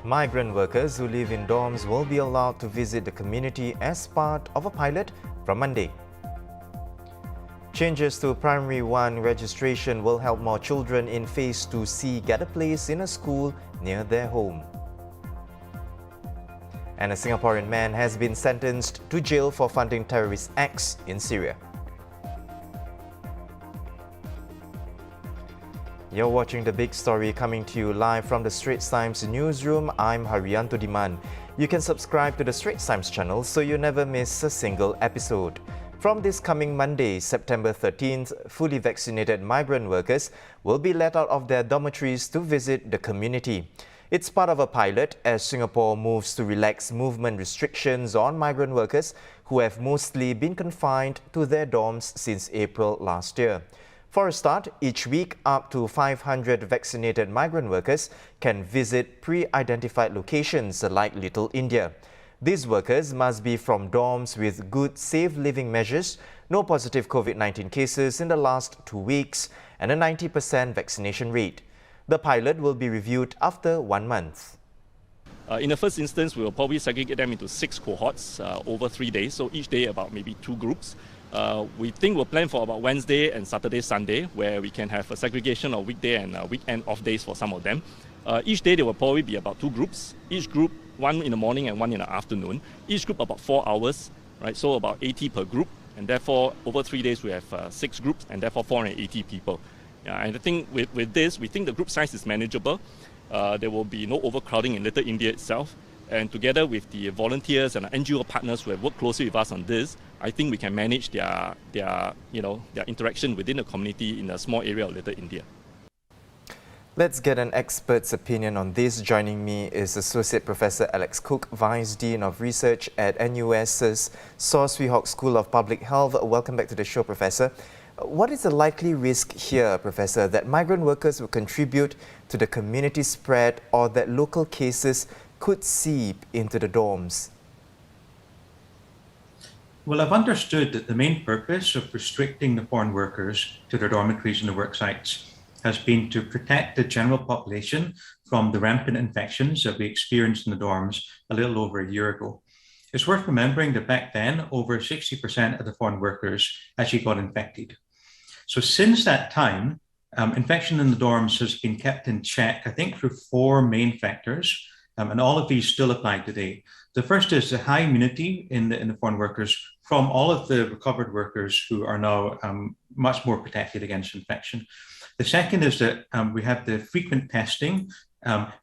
Migrant workers who live in dorms will be allowed to visit the community as part of a pilot from Monday. Changes to Primary 1 registration will help more children in Phase 2C get a place in a school near their home. And a Singaporean man has been sentenced to jail for funding terrorist acts in Syria. You're watching The Big Story, coming to you live from the Straits Times newsroom. I'm Haryanto Diman. You can subscribe to the Straits Times channel so you never miss a single episode. From this coming Monday, September 13th, fully vaccinated migrant workers will be let out of their dormitories to visit the community. It's part of a pilot as Singapore moves to relax movement restrictions on migrant workers who have mostly been confined to their dorms since April last year. For a start, each week up to 500 vaccinated migrant workers can visit pre-identified locations like Little India. These workers must be from dorms with good safe living measures, no positive COVID-19 cases in the last 2 weeks, and a 90% vaccination rate. The pilot will be reviewed after 1 month. In the first instance, we will probably segregate them into 6 cohorts over 3 days, so each day about maybe 2 groups. We think we'll plan for about Wednesday and Saturday, Sunday, where we can have a segregation of weekday and weekend off days for some of them. Each day there will probably be about 2 groups. Each group, 1 in the morning and 1 in the afternoon. Each group about 4 hours, right? So about 80 per group. And therefore, over 3 days we have 6 groups and therefore 480 people. And I think with this, we think the group size is manageable. There will be no overcrowding in Little India itself. And together with the volunteers and NGO partners who have worked closely with us on this, I think we can manage their interaction within the community in a small area of Little India. Let's get an expert's opinion on this. Joining me is Associate Professor Alex Cook, Vice Dean of Research at NUS's Swee Hock School of Public Health. Welcome back to the show, Professor. What is the likely risk here, Professor, that migrant workers will contribute to the community spread or that local cases could seep into the dorms? Well, I've understood that the main purpose of restricting the foreign workers to their dormitories and the work sites has been to protect the general population from the rampant infections that we experienced in the dorms a little over a year ago. It's worth remembering that back then, over 60% of the foreign workers actually got infected. So since that time, infection in the dorms has been kept in check, I think, through 4 main factors. And all of these still apply today. The first is the high immunity in the foreign workers from all of the recovered workers who are now much more protected against infection. The second is that we have the frequent testing,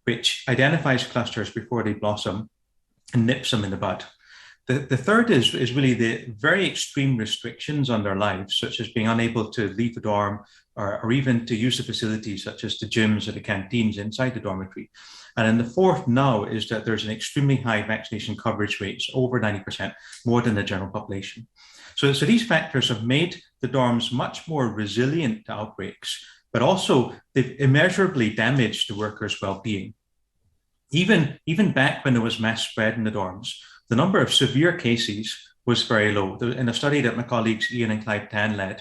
which identifies clusters before they blossom and nips them in the bud. The third is really the very extreme restrictions on their lives, such as being unable to leave the dorm or even to use the facilities such as the gyms or the canteens inside the dormitory. And then the fourth now is that there's an extremely high vaccination coverage rates, over 90%, more than the general population. So these factors have made the dorms much more resilient to outbreaks, but also they've immeasurably damaged the workers' well-being. Even back when there was mass spread in the dorms, the number of severe cases was very low. In a study that my colleagues Ian and Clive Tan led,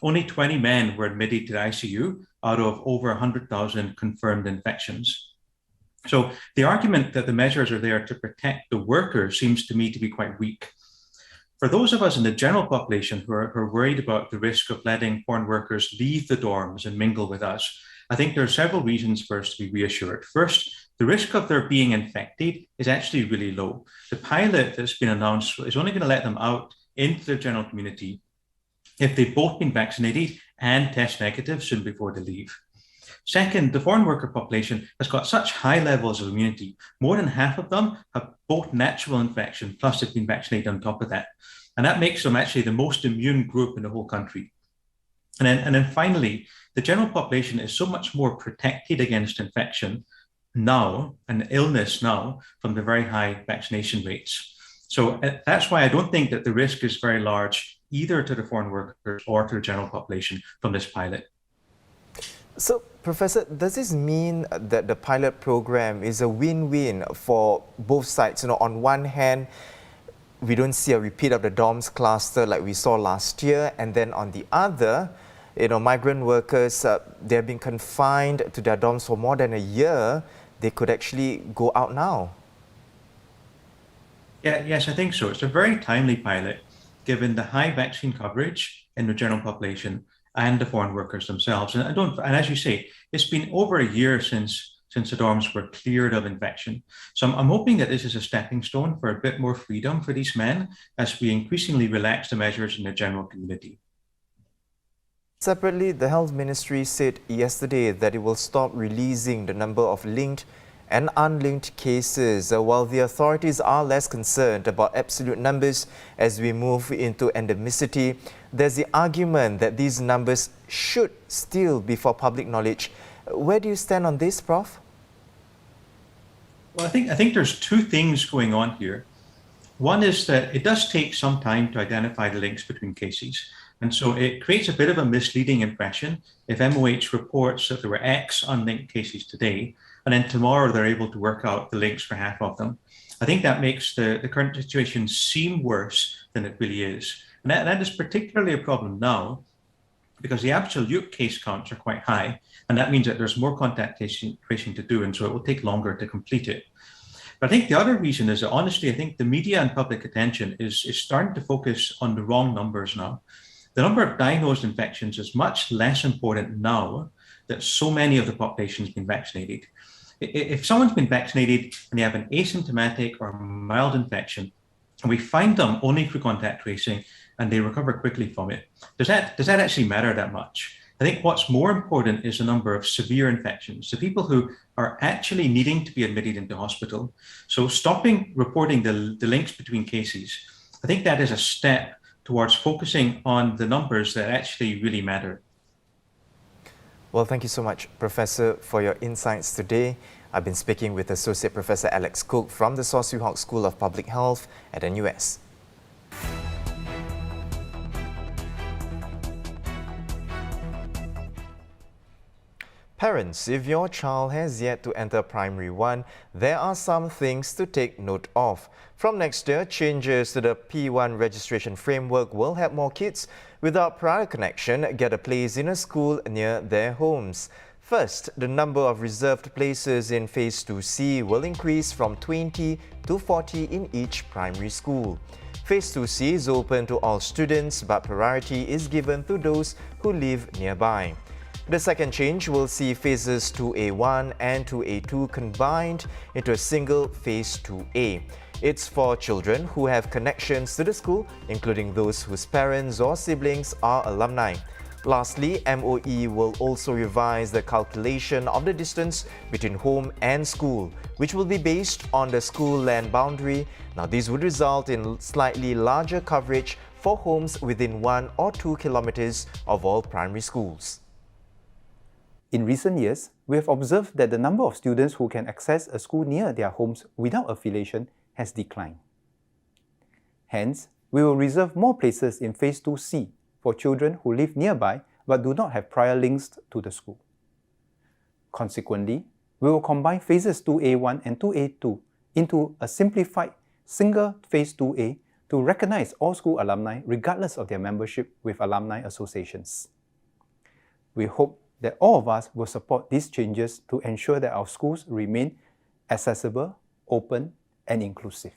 only 20 men were admitted to the ICU out of over 100,000 confirmed infections. So the argument that the measures are there to protect the workers seems to me to be quite weak. For those of us in the general population who are worried about the risk of letting foreign workers leave the dorms and mingle with us, I think there are several reasons for us to be reassured. First, the risk of their being infected is actually really low. The pilot that's been announced is only going to let them out into the general community if they've both been vaccinated and test negative soon before they leave. Second, the foreign worker population has got such high levels of immunity. More than half of them have both natural infection, plus they've been vaccinated on top of that. And that makes them actually the most immune group in the whole country. And then finally, the general population is so much more protected against infection now and illness now from the very high vaccination rates. So that's why I don't think that the risk is very large either to the foreign workers or to the general population from this pilot. So, Professor, does this mean that the pilot program is a win-win for both sides? On one hand, we don't see a repeat of the dorms cluster like we saw last year, and then on the other, migrant workers, they're being confined to their dorms for more than a year. they could actually go out now? Yes, I think so. It's a very timely pilot, given the high vaccine coverage in the general population and the foreign workers themselves. And as you say, it's been over a year since the dorms were cleared of infection. So I'm hoping that this is a stepping stone for a bit more freedom for these men as we increasingly relax the measures in the general community. Separately, the Health Ministry said yesterday that it will stop releasing the number of linked and unlinked cases, while the authorities are less concerned about absolute numbers as we move into endemicity. There's the argument that these numbers should still be for public knowledge. Where do you stand on this, Prof? Well, I think there's two things going on here. One is that it does take some time to identify the links between cases. And so it creates a bit of a misleading impression if MOH reports that there were X unlinked cases today, and then tomorrow they're able to work out the links for half of them. I think that makes the current situation seem worse than it really is. And that is particularly a problem now because the absolute case counts are quite high. And that means that there's more contact tracing to do, and so it will take longer to complete it. But I think the other reason is that, honestly, I think the media and public attention is starting to focus on the wrong numbers now. The number of diagnosed infections is much less important now that so many of the population has been vaccinated. If someone's been vaccinated and they have an asymptomatic or mild infection, and we find them only through contact tracing and they recover quickly from it, does that actually matter that much? I think what's more important is the number of severe infections, the people who are actually needing to be admitted into hospital. So stopping reporting the links between cases, I think that is a step towards focusing on the numbers that actually really matter. Well, thank you so much, Professor, for your insights today. I've been speaking with Associate Professor Alex Cook from the Swee Hock School of Public Health at NUS. Parents, if your child has yet to enter Primary 1, there are some things to take note of. From next year, changes to the P1 registration framework will help more kids without prior connection get a place in a school near their homes. First, the number of reserved places in Phase 2C will increase from 20 to 40 in each primary school. Phase 2C is open to all students, but priority is given to those who live nearby. The second change will see Phases 2A1 and 2A2 combined into a single Phase 2A. It's for children who have connections to the school, including those whose parents or siblings are alumni. Lastly, MOE will also revise the calculation of the distance between home and school, which will be based on the school land boundary. Now, this would result in slightly larger coverage for homes within 1 or 2 kilometers of all primary schools. In recent years, we have observed that the number of students who can access a school near their homes without affiliation has declined. Hence, we will reserve more places in Phase 2C for children who live nearby but do not have prior links to the school. Consequently, we will combine Phases 2A1 and 2A2 into a simplified single Phase 2A to recognize all school alumni regardless of their membership with alumni associations. We hope that all of us will support these changes to ensure that our schools remain accessible, open, and inclusive.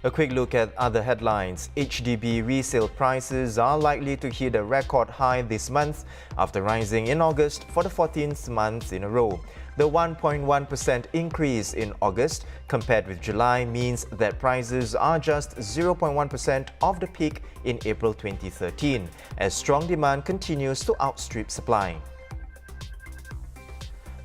A quick look at other headlines. HDB resale prices are likely to hit a record high this month after rising in August for the 14th month in a row. The 1.1% increase in August compared with July means that prices are just 0.1% of the peak in April 2013, as strong demand continues to outstrip supply.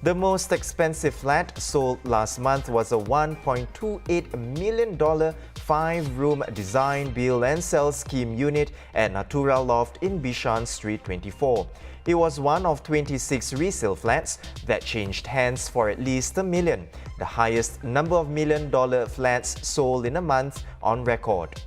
The most expensive flat sold last month was a $1.28 million 5-room design, build and sell scheme unit at Natura Loft in Bishan Street 24. It was one of 26 resale flats that changed hands for at least $1 million, the highest number of $1 million flats sold in a month on record.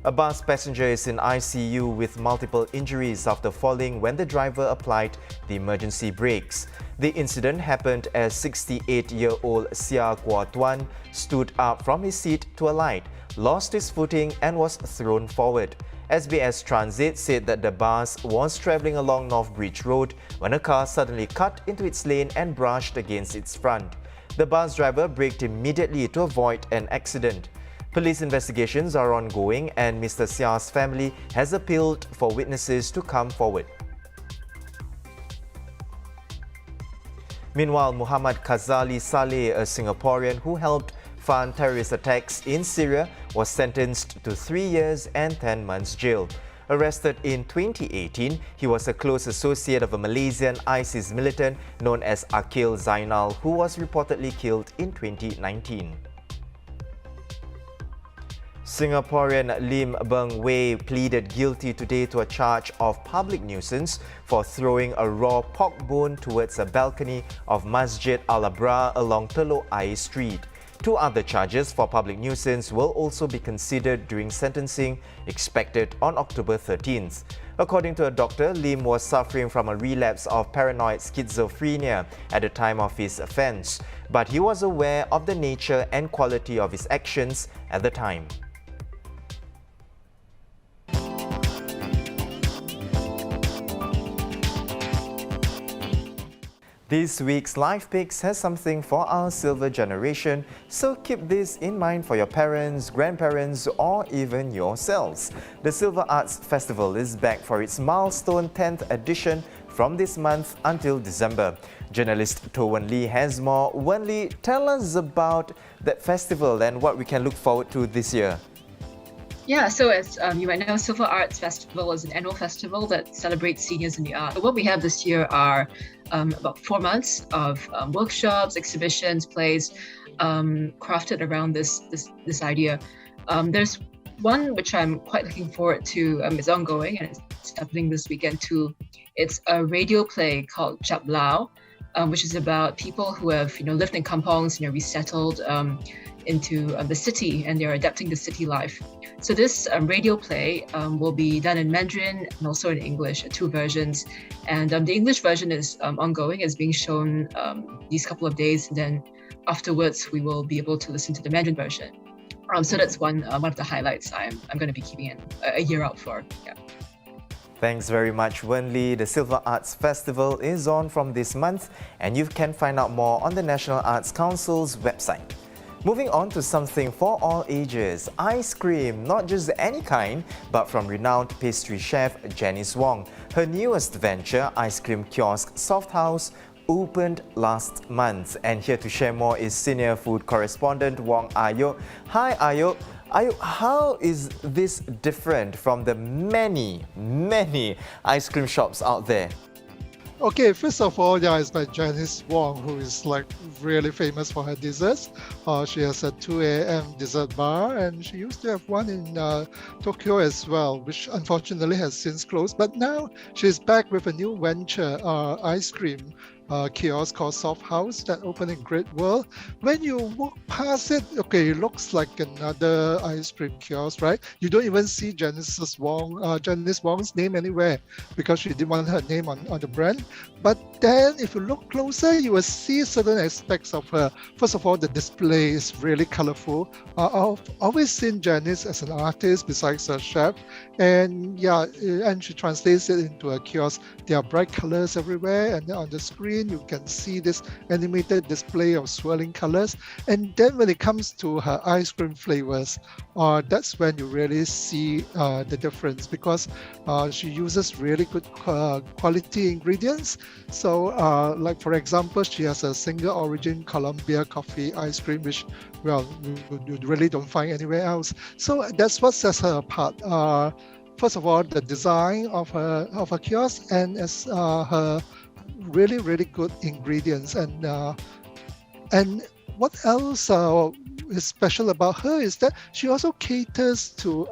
A bus passenger is in ICU with multiple injuries after falling when the driver applied the emergency brakes. The incident happened as 68-year-old Sia Kwa Tuan stood up from his seat to alight, lost his footing and was thrown forward. SBS Transit said that the bus was travelling along North Bridge Road when a car suddenly cut into its lane and brushed against its front. The bus driver braked immediately to avoid an accident. Police investigations are ongoing and Mr. Sia's family has appealed for witnesses to come forward. Meanwhile, Muhammad Khazali Saleh, a Singaporean who helped fund terrorist attacks in Syria, was sentenced to 3 years and 10 months jail. Arrested in 2018, he was a close associate of a Malaysian ISIS militant known as Akil Zainal, who was reportedly killed in 2019. Singaporean Lim Beng Wei pleaded guilty today to a charge of public nuisance for throwing a raw pork bone towards a balcony of Masjid Al-Abrar along Telok Air Street. 2 other charges for public nuisance will also be considered during sentencing, expected on October 13th. According to a doctor, Lim was suffering from a relapse of paranoid schizophrenia at the time of his offence, but he was aware of the nature and quality of his actions at the time. This week's Life Picks has something for our silver generation, so keep this in mind for your parents, grandparents, or even yourselves. The Silver Arts Festival is back for its milestone 10th edition from this month until December. Journalist To Wen Lee has more. Wen Lee, tell us about that festival and what we can look forward to this year. Yeah, so as you might know, Silver Arts Festival is an annual festival that celebrates seniors in the arts. What we have this year are about 4 months of workshops, exhibitions, plays crafted around this idea. There's one which I'm quite looking forward to. It's ongoing and it's happening this weekend too. It's a radio play called Chap Lao, which is about people who have lived in kampongs, resettled into the city, and they're adapting to city life. So this radio play will be done in Mandarin and also in English, 2 versions. And the English version is ongoing, is being shown these couple of days, and then afterwards we will be able to listen to the Mandarin version. So that's one of the highlights I'm going to be keeping a year out for. Yeah. Thanks very much, Wen Lee. The Silver Arts Festival is on from this month, and you can find out more on the National Arts Council's website. Moving on to something for all ages, ice cream, not just any kind, but from renowned pastry chef Janice Wong. Her newest venture, ice cream kiosk Soft House, opened last month. And here to share more is senior food correspondent Wong Ayuk. Hi Ayuk. Ayuk, how is this different from the many ice cream shops out there? Okay, first of all, it's by Janice Wong, who is really famous for her desserts. She has a 2 a.m. dessert bar, and she used to have one in Tokyo as well, which unfortunately has since closed. But now she's back with a new venture, ice cream kiosk called Soft House that opened in Great World. When you walk past it, it looks like another ice cream kiosk, right? You don't even see Janice Wong's name anywhere because she didn't want her name on the brand. But then if you look closer, you will see certain aspects of her. First of all, the display is really colorful. I've always seen Janice as an artist besides a chef. And she translates it into a kiosk. There are bright colors everywhere, and then on the screen you can see this animated display of swirling colors. And then when it comes to her ice cream flavors, that's when you really see the difference, because she uses really good quality ingredients. So like for example, she has a single origin Colombia coffee ice cream, which you really don't find anywhere else. So that's what sets her apart. First of all, the design of her kiosk, and as her really good ingredients. And what else is special about her is that she also caters to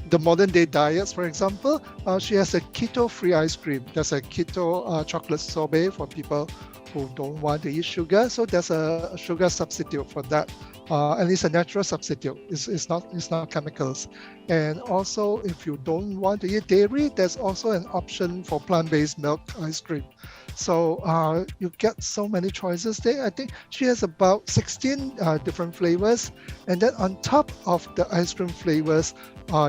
the modern day diets, for example, she has a keto-free ice cream. There's a keto chocolate sorbet for people who don't want to eat sugar. So there's a sugar substitute for that. And it's a natural substitute. It's not chemicals. And also, if you don't want to eat dairy, there's also an option for plant-based milk ice cream. So you get so many choices there. I think she has about 16 different flavors. And then on top of the ice cream flavors,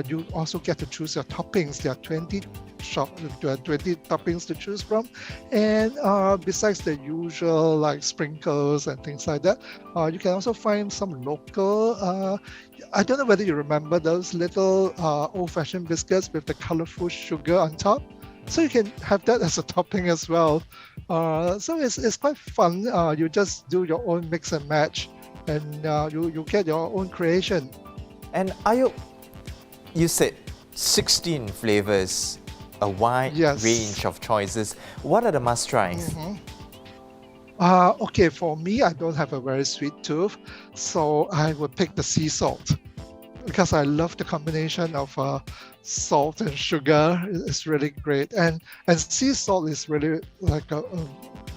you also get to choose your toppings. There are 20 toppings to choose from. And besides the usual like sprinkles and things like that, you can also find some local, I don't know whether you remember those little old-fashioned biscuits with the colorful sugar on top. So you can have that as a topping as well. So it's quite fun. You just do your own mix and match, and you get your own creation. And Ayuk, you said 16 flavors, a wide range of choices. What are the must-tries? Okay, for me, I don't have a very sweet tooth, so I would pick the sea salt because I love the combination of salt and sugar. It's really great, and sea salt is really like a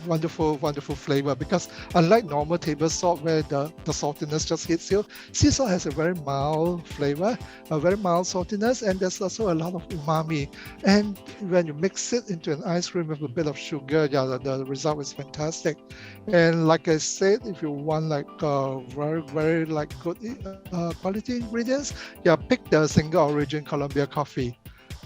wonderful flavor, because unlike normal table salt where the saltiness just hits you, sea salt has a very mild flavor, a very mild saltiness, and there's also a lot of umami. And when you mix it into an ice cream with a bit of sugar, the result is fantastic. And like I said, if you want like very like good quality ingredients, pick the single origin Colombia coffee.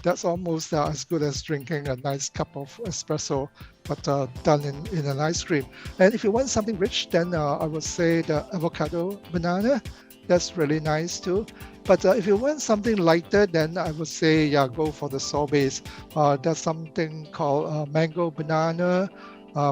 That's almost as good as drinking a nice cup of espresso, but done in an ice cream. And if you want something rich, then I would say the avocado banana. That's really nice too. But if you want something lighter, then I would say go for the sorbets. There's something called mango banana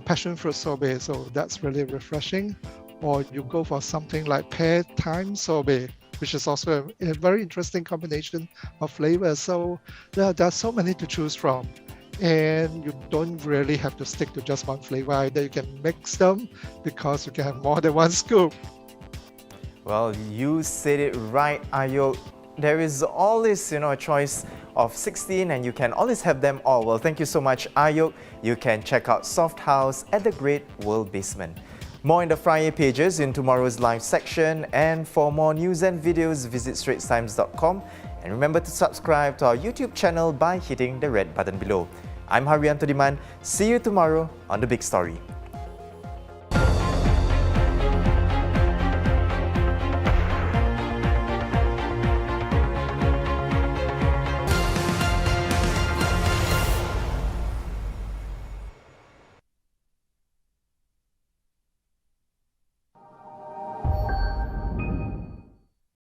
passion fruit sorbet. So that's really refreshing. Or you go for something like pear thyme sorbet, which is also a very interesting combination of flavors. So there are so many to choose from. And you don't really have to stick to just one flavor either. You can mix them because you can have more than one scoop. Well, you said it right, Ayuk. There is always, a choice of 16 and you can always have them all. Well, thank you so much, Ayuk. You can check out Soft House at the Great World Basement. More in the Friday pages in tomorrow's live section, and for more news and videos, visit straitstimes.com, and remember to subscribe to our YouTube channel by hitting the red button below. I'm Haryanto Diman. See you tomorrow on The Big Story.